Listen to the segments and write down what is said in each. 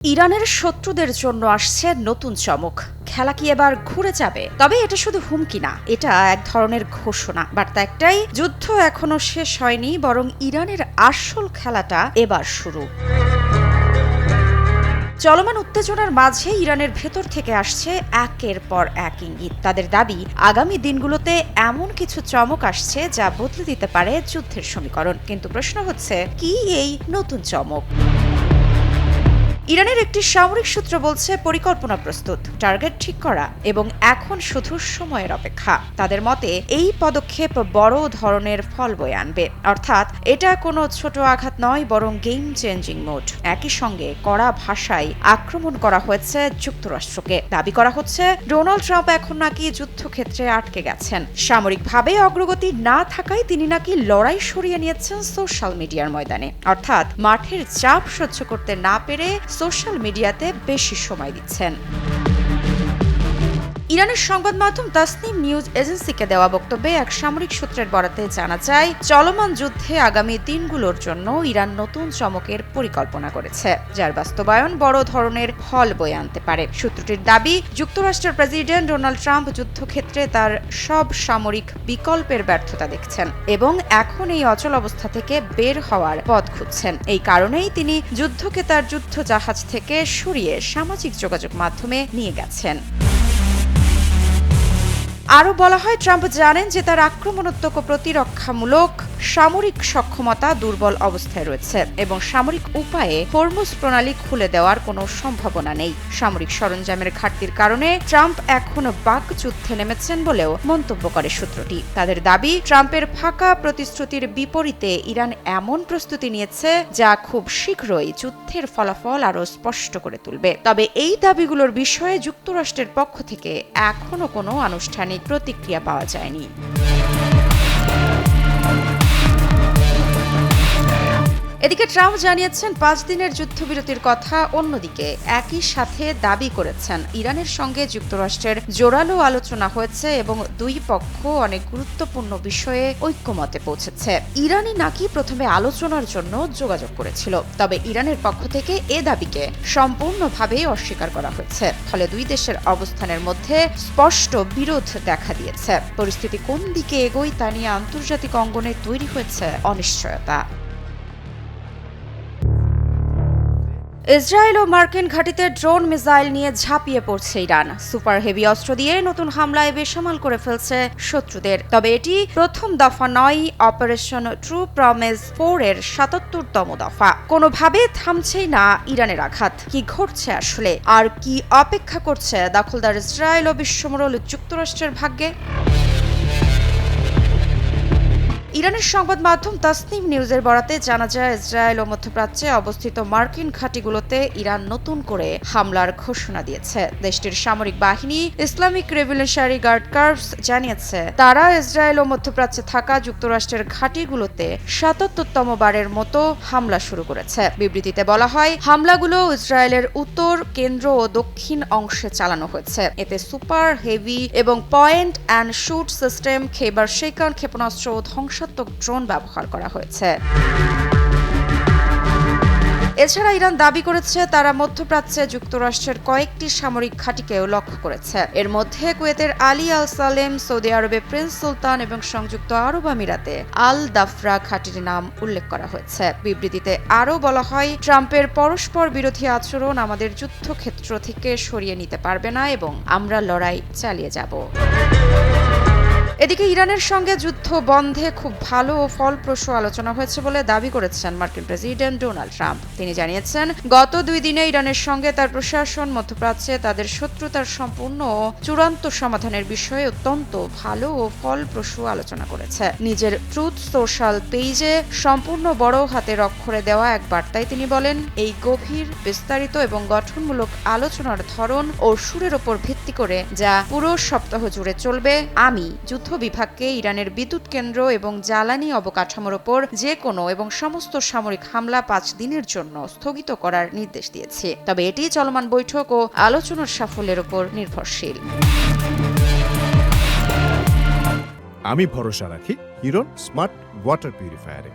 ইরানের শত্রুদের জন্য আসছে নতুন চমক। খেলা কি এবার ঘুরে যাবে? তবে এটা শুধু হুমকি না, এটা এক ধরনের ঘোষণা। বার্তা একটাই, যুদ্ধ এখনো শেষ হয়নি, বরং ইরানের আসল খেলাটা এবার শুরু। চলমান উত্তেজনার মাঝে ইরানের ভেতর থেকে আসছে একের পর এক ইঙ্গিত। তাদের দাবি, আগামী দিনগুলোতে এমন কিছু চমক আসছে যা বদলে দিতে পারে যুদ্ধের সমীকরণ। কিন্তু প্রশ্ন হচ্ছে, কি এই নতুন চমক? ইরানের একটি সামরিক সূত্র বলছে, পরিকল্পনা প্রস্তুত, টার্গেট ঠিক করা এবং এখন শুধু সময়ের অপেক্ষা। তাদের মতে এই পদক্ষেপ বড় ধরনের ফল বয়ে আনবে। অর্থাৎ এটা কোনো ছোট আঘাত নয়, বরং গেম চেঞ্জিং মোড। একই সঙ্গে কড়া ভাষায় আক্রমণ করা হয়েছে যুক্তরাষ্ট্রকে। দাবি করা হচ্ছে, ডোনাল্ড ট্রাম্প এখন নাকি যুদ্ধক্ষেত্রে আটকে গেছেন। সামরিকভাবে অগ্রগতি না থাকায় তিনি নাকি লড়াই সরিয়ে নিয়েছেন সোশ্যাল মিডিয়ার ময়দানে। অর্থাৎ মাঠের চাপ সহ্য করতে না পেরে সোশ্যাল মিডিয়াতে বেশি সময় দিচ্ছেন। ইরানের সংবাদ মাধ্যম তাসনিম নিউজ এজেন্সিকে দেওয়া বক্তব্যে এক সামরিক সূত্রের বরাতে জানা যায়, চলমান যুদ্ধে আগামী দিনগুলোর জন্য ইরান নতুন চমকের পরিকল্পনা করেছে, যার বাস্তবায়ন বড় ধরনের ফল বয়ে আনতে পারে। সূত্রটির দাবি, যুক্তরাষ্ট্রের প্রেসিডেন্ট ডোনাল্ড ট্রাম্প যুদ্ধক্ষেত্রে তার সব সামরিক বিকল্পের ব্যর্থতা দেখছেন এবং এখন এই অচল অবস্থা থেকে বের হওয়ার পথ খুঁজছেন। এই কারণেই তিনি যুদ্ধকে তার যুদ্ধ জাহাজ থেকে সরিয়ে সামাজিক যোগাযোগ মাধ্যমে নিয়ে গেছেন। আরও বলা হয়, ট্রাম্প জানেন যে তার আক্রমণাত্মক ও প্রতিরক্ষামূলক সামরিক সক্ষমতা দুর্বল অবস্থায় রয়েছে এবং সামরিক উপায়ে হরমুজ প্রণালী খুলে দেওয়ার কোনো সম্ভাবনা নেই। সামরিক সরঞ্জামের ঘাটতির কারণে ট্রাম্প এখন বাকযুদ্ধে নেমেছেন বলেও মন্তব্য করে সূত্রটি। তাদের দাবি, ট্রাম্পের ফাঁকা প্রতিশ্রুতির বিপরীতে ইরান এমন প্রস্তুতি নিয়েছে যা খুব শীঘ্রই যুদ্ধের ফলাফল আরও স্পষ্ট করে তুলবে। তবে এই দাবিগুলোর বিষয়ে যুক্তরাষ্ট্রের পক্ষ থেকে এখনো কোনো আনুষ্ঠানিক প্রতিক্রিয়া পাওয়া যায়নি। এদিকে ট্রাম্প জানিয়েছেন 5 দিনের যুদ্ধবিরতির কথা। অন্যদিকে একই সাথে দাবি করেছেন, ইরানের সঙ্গে যুক্তরাষ্ট্রের জোরালো আলোচনা হয়েছে এবং দুই পক্ষ অনেক গুরুত্বপূর্ণ বিষয়ে ঐক্যমতে পৌঁছেছে। ইরানই নাকি প্রথমে আলোচনার জন্য যোগাযোগ করেছিল, তবে ইরানের পক্ষ থেকে এ দাবিকে সম্পূর্ণভাবে অস্বীকার করা হয়েছে। ফলে দুই দেশের অবস্থানের মধ্যে স্পষ্ট বিরোধ দেখা দিয়েছে। পরিস্থিতি কোন দিকে এগোয় তা নিয়ে আন্তর্জাতিক অঙ্গনে তৈরি হয়েছে অনিশ্চয়তা। ইসরায়েল ও মার্কিন ঘাঁটিতে ড্রোন মিসাইল নিয়ে ঝাঁপিয়ে পড়ছে ইরান। সুপার হেভি অস্ত্র দিয়ে নতুন হামলায় বেসামাল করে ফেলছে শত্রুদের। তবে এটি প্রথম দফা নয়, অপারেশন ট্রু প্রমিস 4 এর ৭৭তম দফা। কোনোভাবে থামছেই না ইরানের আঘাত। কি ঘটছে আসলে, আর কি অপেক্ষা করছে দখলদার ইসরায়েল ও বিশ্বমোড়ল যুক্তরাষ্ট্রের ভাগ্যে? ইরানের সংবাদ মাধ্যম তাসনিম নিউজের বরাতে জানা যায়, ইসরায়েল ও মধ্যপ্রাচ্যে অবস্থিত মার্কিন ঘাঁটিগুলোতে ইরান নতুন করে হামলার ঘোষণা দিয়েছে। দেশটির সামরিক বাহিনী ইসলামিক রেভলিউশনারি গার্ড কর্পস জানিয়েছে, তারা ইসরায়েল ও মধ্যপ্রাচ্যে থাকা যুক্তরাষ্ট্রের ঘাঁটিগুলোতে ৭৭তম বারের মতো হামলা শুরু করেছে। বিবৃতিতে বলা হয়, হামলাগুলো ইসরায়েলের উত্তর, কেন্দ্র ও দক্ষিণ অংশে চালানো হয়েছে। এতে সুপার হেভি এবং পয়েন্ট অ্যান্ড শুট সিস্টেম, খেবার শেকান ক্ষেপণাস্ত্র ও ধ্বংসাত্মক ড্রোন ব্যবহার করা হয়েছে। এছাড়া ইরান দাবি করেছে, তারা মধ্যপ্রাচ্যে যুক্তরাষ্ট্রের কয়েকটি সামরিক ঘাঁটিকেও লক্ষ্য করেছে। এর মধ্যে কুয়েতের আলী আল সালেম, সৌদি আরবে প্রিন্স সুলতান এবং সংযুক্ত আরব আমিরাতে আল দাফরা ঘাঁটির নাম উল্লেখ করা হয়েছে। বিবৃতিতে আরও বলা হয়, ট্রাম্পের পরস্পর বিরোধী আচরণ আমাদের যুদ্ধক্ষেত্র থেকে সরিয়ে নিতে পারবে না এবং আমরা লড়াই চালিয়ে যাব। এদিকে ইরানের সঙ্গে যুদ্ধ বন্ধে খুব ভালো ও ফলপ্রসূ আলোচনা হয়েছে বলে দাবি করেছেন মার্কিন প্রেসিডেন্ট ডোনাল্ড ট্রাম্প। তিনি জানিয়েছেন, গত 2 দিনে ইরানের সঙ্গে তার প্রশাসন মধ্যপ্রাচ্যে তাদের শত্রুতার সম্পূর্ণ ও চূড়ান্ত সমাধানের বিষয়ে অত্যন্ত ভালো ও ফলপ্রসূ আলোচনা করেছে। নিজের ট্রুথ সোশ্যাল পেজে সম্পূর্ণ বড় হাতের অক্ষরে দেওয়া এক বার্তায় তিনি বলেন, এই গভীর, বিস্তারিত এবং গঠনমূলক আলোচনার ধরন ও সুরের ওপর ভিত্তি করে যা পুরো সপ্তাহ জুড়ে চলবে, আমি যুদ্ধ বিভাগকে ইরানের বিদ্যুৎ কেন্দ্র এবং জ্বালানি অবকাঠামোর ওপর যে কোনো এবং সমস্ত সামরিক হামলা 5 দিনের জন্য স্থগিত করার নির্দেশ দিয়েছে। তবে এটি চলমান বৈঠক ও আলোচনার সাফল্যের উপর নির্ভরশীল। আমি ভরসা রাখি হিরন স্মার্ট ওয়াটার পিউরিফায়ারে।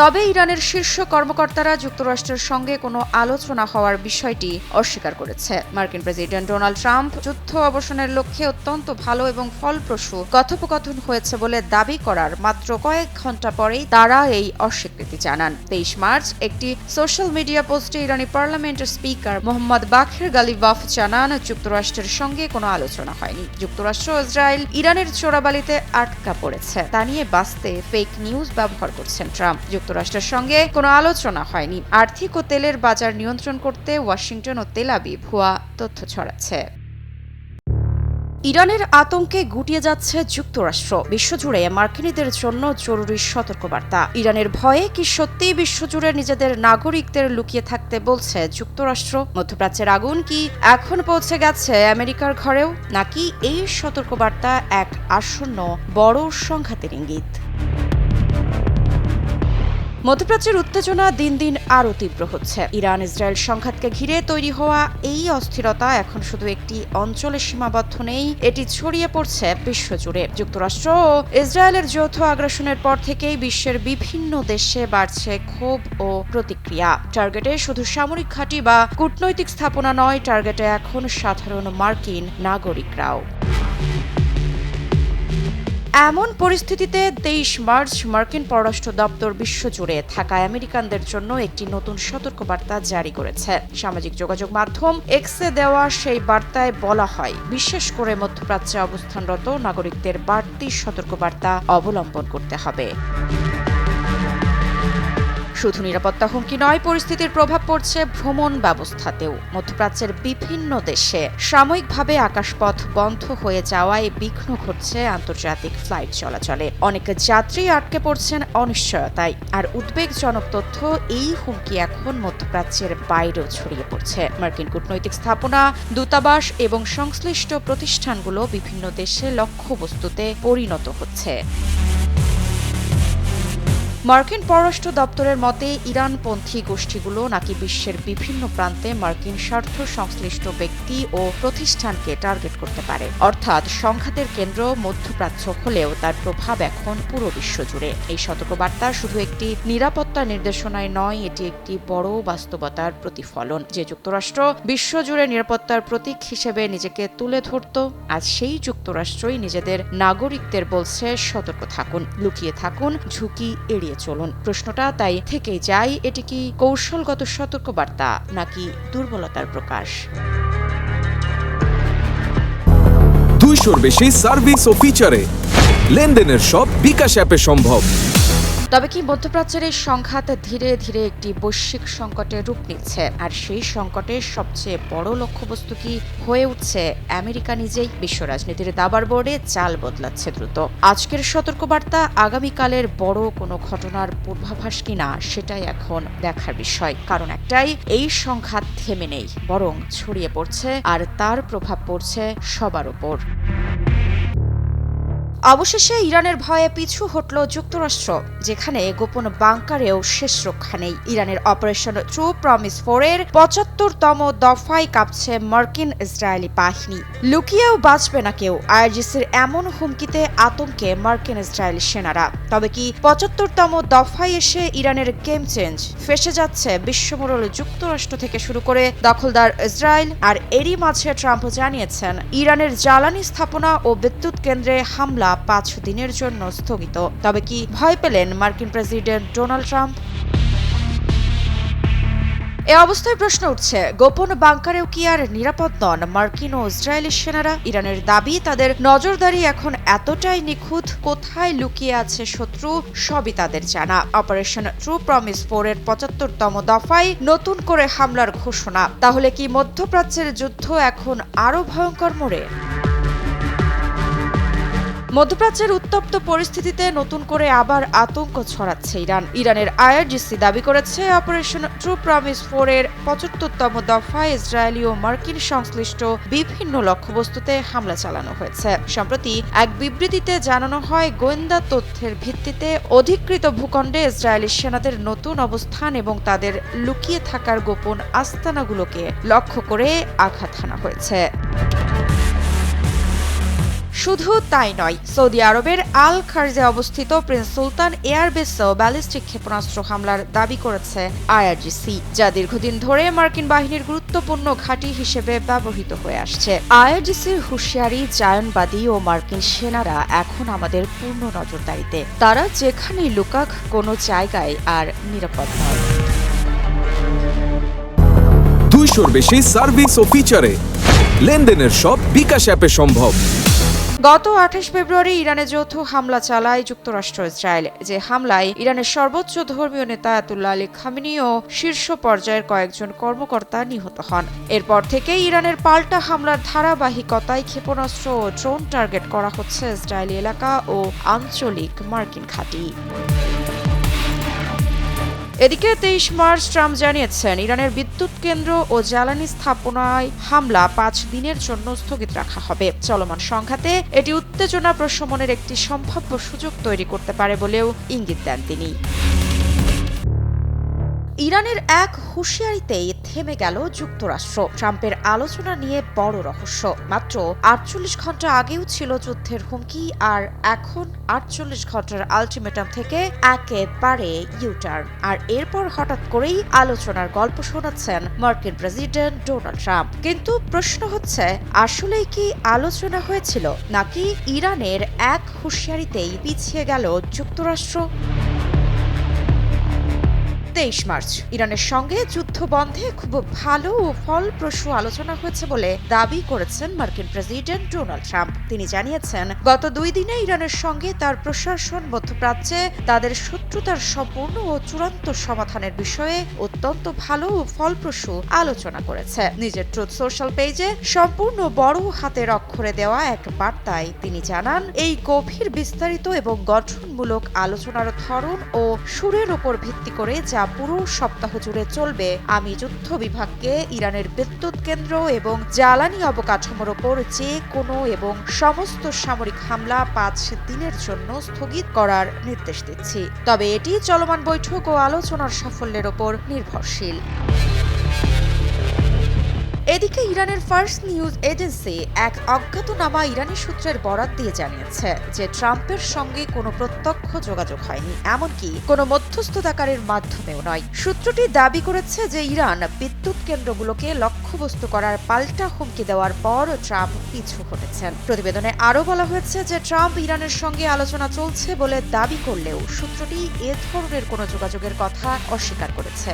তবে ইরানের শীর্ষ কর্মকর্তারা যুক্তরাষ্ট্রের সঙ্গে কোনো আলোচনা হওয়ার বিষয়টি অস্বীকার করেছে। মার্কিন প্রেসিডেন্ট ডোনাল্ড ট্রাম্প যুদ্ধ অবসানের লক্ষ্যে অত্যন্ত ভালো এবং ফলপ্রসূ কথোপকথন হয়েছে বলে দাবি করার মাত্র কয়েক ঘন্টা পরেই তারা এই অস্বীকৃতি জানান। 23 মার্চ একটি সোশ্যাল মিডিয়া পোস্টে ইরানি পার্লামেন্টের স্পিকার মোহাম্মদ বাকির গালিবাফ জানান, যুক্তরাষ্ট্রের সঙ্গে কোনো আলোচনা হয়নি। যুক্তরাষ্ট্র ও ইসরায়েল ইরানের চোরাবালিতে আটকা পড়েছে তা নিয়ে বাঁচতে ফেক নিউজ ব্যবহার করছেন ট্রাম্প। যুক্তরাষ্ট্রের সঙ্গে কোনো আলোচনা হয়নি। আর্থিক ও তেলের বাজার নিয়ন্ত্রণ করতে ওয়াশিংটন ও তেল আবিব ভুয়া তথ্য ছড়াচ্ছে। ইরানের আতঙ্কে গুটিয়ে যাচ্ছে যুক্তরাষ্ট্র। বিশ্বজুড়ে মার্কিনীদের জন্য জরুরি সতর্কবার্তা। ইরানের ভয়ে কি সত্যিই বিশ্বজুড়ে নিজেদের নাগরিকদের লুকিয়ে থাকতে বলছে যুক্তরাষ্ট্র? মধ্যপ্রাচ্যের আগুন কি এখন পৌঁছে গেছে আমেরিকার ঘরেও, নাকি এই সতর্কবার্তা এক আসন্ন বড় সংঘাতের ইঙ্গিত? মধ্যপ্রাচ্যের উত্তেজনা দিন দিন আরও তীব্র হচ্ছে। ইরান ইসরায়েল সংঘাতকে ঘিরে তৈরি হওয়া এই অস্থিরতা এখন শুধু একটি অঞ্চলে সীমাবদ্ধ নেই, এটি ছড়িয়ে পড়ছে বিশ্বজুড়ে। যুক্তরাষ্ট্র ও ইসরায়েলের যৌথ আগ্রাসনের পর থেকেই বিশ্বের বিভিন্ন দেশে বাড়ছে ক্ষোভ ও প্রতিক্রিয়া। টার্গেটে শুধু সামরিক ঘাঁটি বা কূটনৈতিক স্থাপনা নয়, টার্গেটে এখন সাধারণ মার্কিন নাগরিকরাও। এমন পরিস্থিতিতে 23 মার্চ মার্কিন পররাষ্ট্র দপ্তর বিশ্বজুড়ে থাকা আমেরিকানদের জন্য একটি নতুন সতর্কবার্তা জারি করেছে। সামাজিক যোগাযোগ মাধ্যম এক্সে দেওয়া সেই বার্তায় বলা হয়, বিশেষ করে মধ্যপ্রাচ্যে অবস্থানরত নাগরিকদের বাড়তি সতর্কবার্তা অবলম্বন করতে হবে। শুধু নিরাপত্তা হুমকি নয়, পরিস্থিতির প্রভাব পড়ছে ভ্রমণ ব্যবস্থাতেও। মধ্যপ্রাচ্যের বিভিন্ন দেশে সাময়িকভাবে আকাশপথ বন্ধ হয়ে যাওয়ায় বিঘ্ন ঘটছে আন্তর্জাতিক ফ্লাইট চলাচলে। অনেক যাত্রী আটকে পড়ছেন অনিশ্চয়তায়। আর উদ্বেগজনক তথ্য, এই হুমকি এখন মধ্যপ্রাচ্যের বাইরেও ছড়িয়ে পড়ছে। মার্কিন কূটনৈতিক স্থাপনা, দূতাবাস এবং সংশ্লিষ্ট প্রতিষ্ঠানগুলো বিভিন্ন দেশে লক্ষ্যবস্তুতে পরিণত হচ্ছে। মার্কিন পররাষ্ট্র দপ্তরের মতে, ইরানপন্থী গোষ্ঠীগুলো নাকি বিশ্বের বিভিন্ন প্রান্তে মার্কিন স্বার্থ সংশ্লিষ্ট ব্যক্তি ও প্রতিষ্ঠানকে টার্গেট করতে পারে। অর্থাৎ সংঘাতের কেন্দ্র মধ্যপ্রাচ্য হলেও তার প্রভাব এখন পুরো বিশ্বজুড়ে। এই সতর্কবার্তা শুধু একটি নিরাপত্তা নির্দেশনায় নয়, এটি একটি বড় বাস্তবতার প্রতিফলন। যে যুক্তরাষ্ট্র বিশ্বজুড়ে নিরাপত্তার প্রতীক হিসেবে নিজেকে তুলে ধরত, আজ সেই যুক্তরাষ্ট্রই নিজেদের নাগরিকদের বলছে, সতর্ক থাকুন, লুকিয়ে থাকুন, ঝুঁকি এড়িয়ে চলুন। প্রশ্নটা তাই থেকেই যায়, এটি কি কৌশলগত সতর্কবার্তা নাকি দুর্বলতার প্রকাশ? 200-র বেশি সার্ভিস ও ফিচারে লেনদেনের সব বিকাশ অ্যাপে সম্ভব। তবে কি মধ্যপ্রাচ্যের এই সংঘাত ধীরে ধীরে একটি বৈশ্বিক সংকটে রূপ নিচ্ছে? আর সেই সংকটের সবচেয়ে বড় লক্ষ্যবস্তু কি হয়ে উঠছে আমেরিকা নিজেই? বিশ্ব রাজনীতির দাবার বোর্ডে চাল বদলাচ্ছে দ্রুত। আজকের সতর্কবার্তা আগামীকালের বড় কোনো ঘটনার পূর্বাভাস কিনা, সেটাই এখন দেখার বিষয়। কারণ একটাই, এই সংঘাত থেমে নেই, বরং ছড়িয়ে পড়ছে, আর তার প্রভাব পড়ছে সবার উপর। অবশেষে ইরানের ভয়ে পিছু হটল যুক্তরাষ্ট্র, যেখানে গোপন বাংকারেও শেষ রক্ষা নেই। ইরানের অপারেশন ট্রু প্রমিস 4-এর 75তম দফায় কাঁপছে মার্কিন ইসরায়েলি বাহিনী। লুকিয়েও বাঁচবে না কেউ। আইআরজিসির এমন হুমকিতে আতঙ্কে মার্কিন ইসরায়েলি সেনারা। তবে কি 75তম দফায় এসে ইরানের গেম চেঞ্জ? ফেসে যাচ্ছে বিশ্বমোড়ল যুক্তরাষ্ট্র থেকে শুরু করে দখলদার ইসরায়েল। আর এরই মাঝে ট্রাম্প জানিয়েছেন, ইরানের জ্বালানি স্থাপনা ও বিদ্যুৎ কেন্দ্রে হামলা 5 দিনের জন্য স্থগিত। তবে কি ভয় পেলেন মার্কিন প্রেসিডেন্ট ডোনাল্ড ট্রাম্প? এ অবস্থায় প্রশ্ন উঠছে, গোপন বাংকারেও কি আর নিরাপদ নন মার্কিন ও ইসরায়েলি সেনারা? ইরানের দাবি, তাদের নজরদারি এখন এতটাই নিখুঁত, কোথায় লুকিয়ে আছে শত্রু সবই তাদের জানা। অপারেশন ট্রু প্রমিস 4-এর 75তম দফায় নতুন করে হামলার ঘোষণা। তাহলে কি মধ্যপ্রাচ্যের যুদ্ধ এখন আরো ভয়ঙ্কর মোড়ে? মধ্যপ্রাচ্যের উত্তপ্ত পরিস্থিতিতে নতুন করে আবার আতঙ্ক ছড়াচ্ছে ইরান। ইরানের আইআরজিসি দাবি করেছে, অপারেশন ট্রু প্রমিস 4-এর 75তম দফায় ইসরায়েলি ও মার্কিন সংশ্লিষ্ট বিভিন্ন লক্ষ্যবস্তুতে হামলা চালানো হয়েছে। সম্প্রতি এক বিবৃতিতে জানানো হয়, গোয়েন্দা তথ্যের ভিত্তিতে অধিকৃত ভূখণ্ডে ইসরায়েলি সেনাদের নতুন অবস্থান এবং তাদের লুকিয়ে থাকার গোপন আস্তানাগুলোকে লক্ষ্য করে আঘাত হানা হয়েছে। শুধু তাই নয়, সৌদি আরবের আল খারজে অবস্থিত প্রিন্স সুলতান এয়ারবেসেও ব্যালিস্টিক ক্ষেপণাস্ত্র হামলার দাবি করেছে আইআরজিসি, যা দীর্ঘদিন ধরে মার্কিন বাহিনীর গুরুত্বপূর্ণ ঘাঁটি হিসেবে ব্যবহৃত হয়ে আসছে। আইআরজিসির হুঁশিয়ারি, জায়নবাদী ও মার্কিন সেনারা এখন আমাদের পূর্ণ নজরদারিতে। তারা যেখানেই লুকাক, কোনো জায়গায় আর নিরাপদ নয়। 200-র বেশি সার্ভিস ও ফিচারে লেনদেনের সব বিকাশ অ্যাপে সম্ভব। গত 28 ফেব্রুয়ারি ইরানে যৌথ হামলা চালায় যুক্তরাষ্ট্র ইসরায়েল, যে হামলায় ইরানের সর্বোচ্চ ধর্মীয় নেতা আয়াতুল্লাহ আলী খামেনি ও শীর্ষ পর্যায়ের কয়েকজন কর্মকর্তা নিহত হন। এরপর থেকেই ইরানের পাল্টা হামলার ধারাবাহিকতায় ক্ষেপণাস্ত্র ও ড্রোন টার্গেট করা হচ্ছে ইসরায়েলি এলাকা ও আঞ্চলিক মার্কিন ঘাঁটি। এদিকে 23 মার্চ ট্রাম্প জানিয়েছেন ইরানের বিদ্যুৎ কেন্দ্র ও জ্বালানি স্থাপনায় হামলা 5 দিনের জন্য স্থগিত রাখা হবে। চলমান সংঘাতে এটি উত্তেজনা প্রশমনের একটি সম্ভাব্য সুযোগ তৈরি করতে পারে বলেও ইঙ্গিত দেন তিনি। ইরানের এক হুঁশিয়ারিতেই থেমে গেল যুক্তরাষ্ট্র। ট্রাম্পের আলোচনা নিয়ে বড় রহস্য। মাত্র 48 ঘন্টা আগেও ছিল যুদ্ধের হুমকি, আর এখন 48 ঘন্টার আলটিমেটাম থেকে একেবারে ইউটার্ন। আর এরপর হঠাৎ করেই আলোচনার গল্প শোনাচ্ছেন মার্কিন প্রেসিডেন্ট ডোনাল্ড ট্রাম্প। কিন্তু প্রশ্ন হচ্ছে, আসলেই কি আলোচনা হয়েছিল, নাকি ইরানের এক হুঁশিয়ারিতেই পিছিয়ে গেল যুক্তরাষ্ট্র? 23 মার্চ ইরানের সঙ্গে যুদ্ধ বন্ধে খুব ভালো ও ফলপ্রসূ আলোচনা হয়েছে বলে দাবি করেছেন মার্কিন প্রেসিডেন্ট ডোনাল্ড ট্রাম্প। তিনি জানিয়েছেন, গত 2 দিনে ইরানের সঙ্গে তার প্রশাসন মধ্যপ্রাচ্যে তাদের শত্রুতার সম্পূর্ণ ও চূড়ান্ত সমাধানের বিষয়ে অত্যন্ত ভালো ও ফলপ্রসূ আলোচনা করেছে। নিজের ট্রুথ সোশ্যাল পেজে সম্পূর্ণ বড় হাতের অক্ষরে দেওয়া এক বার্তায় তিনি জানান, এই গভীর, বিস্তারিত এবং গঠনমূলক আলোচনার ধরন ও সুরের উপর ভিত্তি করে যা পুরো সপ্তাহ জুড়ে চলবে, আমি যুদ্ধ বিভাগকে ইরানের বিদ্যুৎ কেন্দ্র এবং জ্বালানি অবকাঠামোর ওপর যে কোনো এবং সমস্ত সামরিক হামলা 5 দিনের জন্য স্থগিত করার নির্দেশ দিচ্ছি। তবে এটি চলমান বৈঠক ও আলোচনার সাফল্যের ওপর নির্ভরশীল। এদিকে ইরানের ফার্স্ট নিউজ এজেন্সি এক অজ্ঞাতনামা ইরানি সূত্রের বরাত দিয়ে জানিয়েছে যে ট্রাম্পের সঙ্গে কোনো প্রত্যক্ষ যোগাযোগ হয়নি, এমনকি কোনো মধ্যস্থতাকারীর মাধ্যমেও নয়। সূত্রটি দাবি করেছে যে ইরান বিদ্যুৎ কেন্দ্রগুলোকে লক্ষ্যবস্তু করার পাল্টা হুমকি দেওয়ার পর ট্রাম্প পিছু হটেছেন। প্রতিবেদনে আরও বলা হয়েছে যে ট্রাম্প ইরানের সঙ্গে আলোচনা চলছে বলে দাবি করলেও সূত্রটি এ ধরনের কোনো যোগাযোগের কথা অস্বীকার করেছে।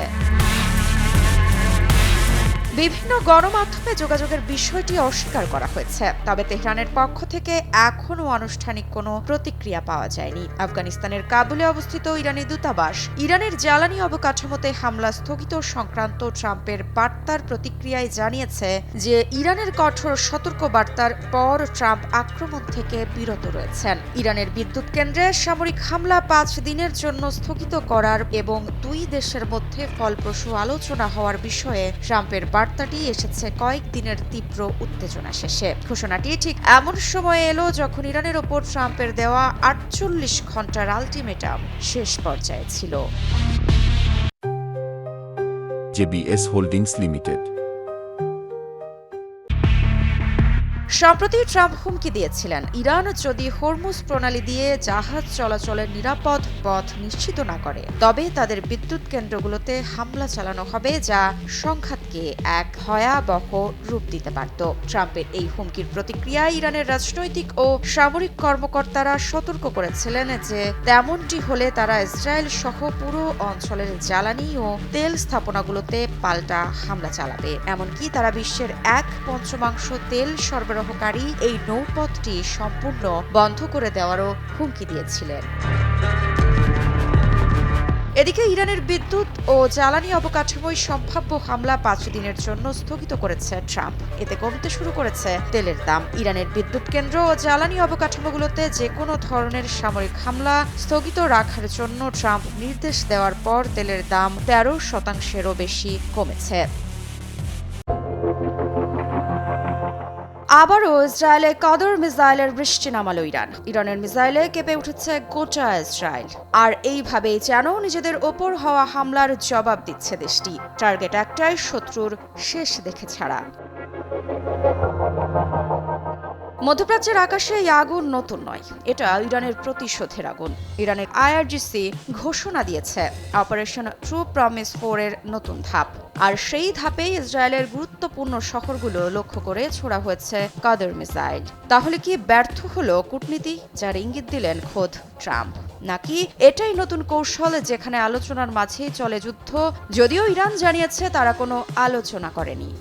বিভিন্ন গণমাধ্যমে যোগাযোগের বিষয়টি অস্বীকার করা হয়েছে, তবে তেহরানের পক্ষ থেকে এখনও আনুষ্ঠানিক কোনো প্রতিক্রিয়া পাওয়া যায়নি। আফগানিস্তানের কাবুলে অবস্থিত ইরানি দূতাবাস ইরানের জ্বালানি অবকাঠামোতে হামলা স্থগিত সংক্রান্ত ট্রাম্পের বার্তার প্রতিক্রিয়ায় জানিয়েছে যে ইরানের কঠোর সতর্ক বার্তার পর ট্রাম্প আক্রমণ থেকে বিরত রয়েছেন। ইরানের বিদ্যুৎ কেন্দ্রে সামরিক হামলা 5 দিনের জন্য স্থগিত করার এবং 2 দেশের মধ্যে ফলপ্রসূ আলোচনা হওয়ার বিষয়ে ট্রাম্পের বার্তাটি এসেছে কয়েকদিনের তীব্র উত্তেজনা শেষে। ঘোষণাটি ঠিক এমন সময়ে এলো যখন ইরানের ওপর ট্রাম্পের দেওয়া 48 ঘন্টার আলটিমেটাম শেষ পর্যায়ে ছিল। JBS holdings limited. সম্প্রতি ট্রাম্প হুমকি দিয়েছিলেন, ইরান যদি হরমুজ প্রণালী দিয়ে জাহাজ চলাচলের নিরাপদ পথ নিশ্চিত না করে, তবে তাদের বিদ্যুৎ কেন্দ্রগুলোতে হামলা চালানো হবে, যা সংঘাতকে এক ভয়াবহ রূপ দিতে পারত। ট্রাম্পের এই হুমকির প্রতিক্রিয়ায় ইরানের রাজনৈতিক ও সামরিক কর্মকর্তারা সতর্ক করেছিলেন যে তেমনটি হলে তারা ইসরায়েল সহ পুরো অঞ্চলের জ্বালানি ও তেল স্থাপনাগুলোতে পাল্টা হামলা চালাবে। এমনকি তারা বিশ্বের 1/5 তেল সরবরাহকারী এই নৌপথটি সম্পূর্ণ বন্ধ করে দেওয়ারও হুমকি দিয়েছিলেন। এদিকে ইরানের বিদ্যুৎ ও জ্বালানি অবকাঠামোয় সম্ভাব্য হামলা 5 দিনের জন্য স্থগিত করেছে ট্রাম্প। এতে কমতে শুরু করেছে তেলের দাম। ইরানের বিদ্যুৎ কেন্দ্র ও জ্বালানি অবকাঠামোগুলোতে যে কোনো ধরনের সামরিক হামলা স্থগিত রাখার জন্য ট্রাম্প নির্দেশ দেওয়ার পর তেলের দাম 13%-এরও বেশি কমেছে। আবারও ইসরায়েলে কদর মিসাইলের বৃষ্টি নামালো ইরানের মিসাইলে কেঁপে উঠেছে গোটা ইসরায়েল। আর এইভাবেই যেন নিজেদের ওপর হওয়া হামলার জবাব দিচ্ছে দেশটি। টার্গেট একটাই, শত্রুর শেষ দেখে ছাড়া। মধ্যপ্রাচ্যের আকাশে এই আগুন নতুন নয়, এটা ইরানের প্রতিশোধের আগুন। ইরানের আইআরজিসি ঘোষণা দিয়েছে অপারেশন ট্রু প্রমিস 4 এর নতুন ধাপ, আর সেই ধাপেই ইসরায়েলের গুরুত্বপূর্ণ শহরগুলো লক্ষ্য করে ছোড়া হয়েছে কাদের মিসাইল। তাহলে কি ব্যর্থ হলো কূটনীতি, যার ইঙ্গিত দিলেন খোদ ট্রাম্প? নাকি এটাই নতুন কৌশল, যেখানে আলোচনার মাঝেই চলে যুদ্ধ, যদিও ইরান জানিয়েছে তারা কোনো আলোচনা করেনি?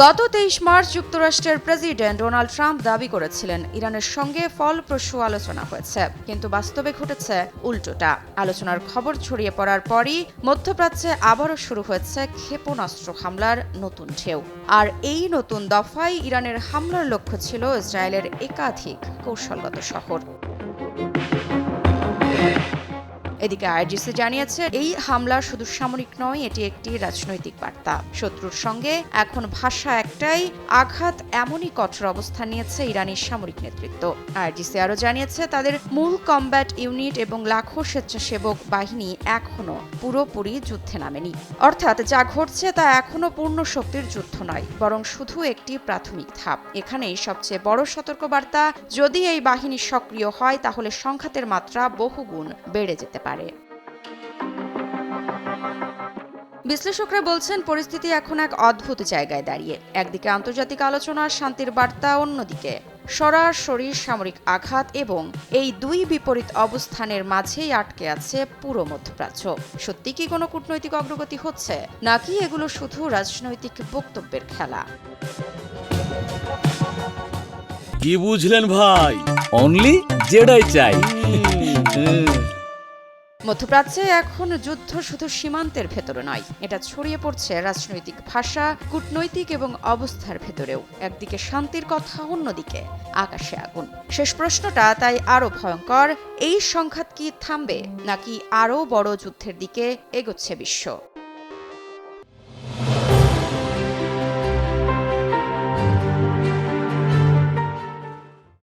গত 23 মার্চ যুক্তরাষ্ট্রের প্রেসিডেন্ট ডোনাল্ড ট্রাম্প দাবি করেছিলেন ইরানের সঙ্গে ফলপ্রসূ আলোচনা হয়েছে, কিন্তু বাস্তবে ঘটেছে উল্টোটা। আলোচনার খবর ছড়িয়ে পড়ার পরই মধ্যপ্রাচ্যে আবারও শুরু হয়েছে ক্ষেপণাস্ত্র হামলার নতুন ঢেউ। আর এই নতুন দফায় ইরানের হামলার লক্ষ্য ছিল ইসরায়েলের একাধিক কৌশলগত শহর। এদিকে আইআরজিসি জানিয়েছে এই হামলা শুধু সামরিক নয়, এটি একটি রাজনৈতিক বার্তা। শত্রুর সঙ্গে এখন ভাষা একটাই, আঘাত এমনই কঠোর অবস্থান নিয়েছে ইরানি সামরিক নেতৃত্ব। আইআরজিসি আরও জানিয়েছে তাদের মূল কমব্যাট ইউনিট এবং লাখো স্বেচ্ছাসেবক বাহিনী এখনও পুরোপুরি যুদ্ধে নামেনি। অর্থাৎ যা ঘটছে তা এখনও পূর্ণ শক্তির যুদ্ধ নয়, বরং শুধু একটি প্রাথমিক ধাপ। এখানেই সবচেয়ে বড় সতর্কবার্তা, যদি এই বাহিনী সক্রিয় হয় তাহলে সংঘাতের মাত্রা বহুগুণ বেড়ে যেতে পারে। বিশ্লেষকরা বলছেন পরিস্থিতি এখন এক অদ্ভুত জায়গায় দাঁড়িয়ে। একদিকে আন্তর্জাতিক আলোচনা, শান্তির বার্তা, অন্যদিকে সরাসরি সামরিক আঘাত, এবং এই দুই বিপরীত অবস্থানের মাঝেই আটকে আছে পুরো মধ্যপ্রাচ্য। সত্যি কি কোনো কূটনৈতিক অগ্রগতি হচ্ছে, নাকি এগুলো শুধু রাজনৈতিক বক্তব্যের খেলা? কি বুঝলেন ভাই? অনলি যেটাই চাই। মধ্যপ্রাচ্যে এখন যুদ্ধ শুধু সীমান্তের ভেতরে নয়, এটা ছড়িয়ে পড়ছে রাজনৈতিক ভাষা, কূটনৈতিক এবং অবস্থার ভেতরেও। একদিকে শান্তির কথা, অন্যদিকে আকাশে আগুন। শেষ প্রশ্নটা তাই আরো ভয়ঙ্কর, এই সংঘাত কি থামবে, নাকি আরো বড় যুদ্ধের দিকে এগোচ্ছে বিশ্ব?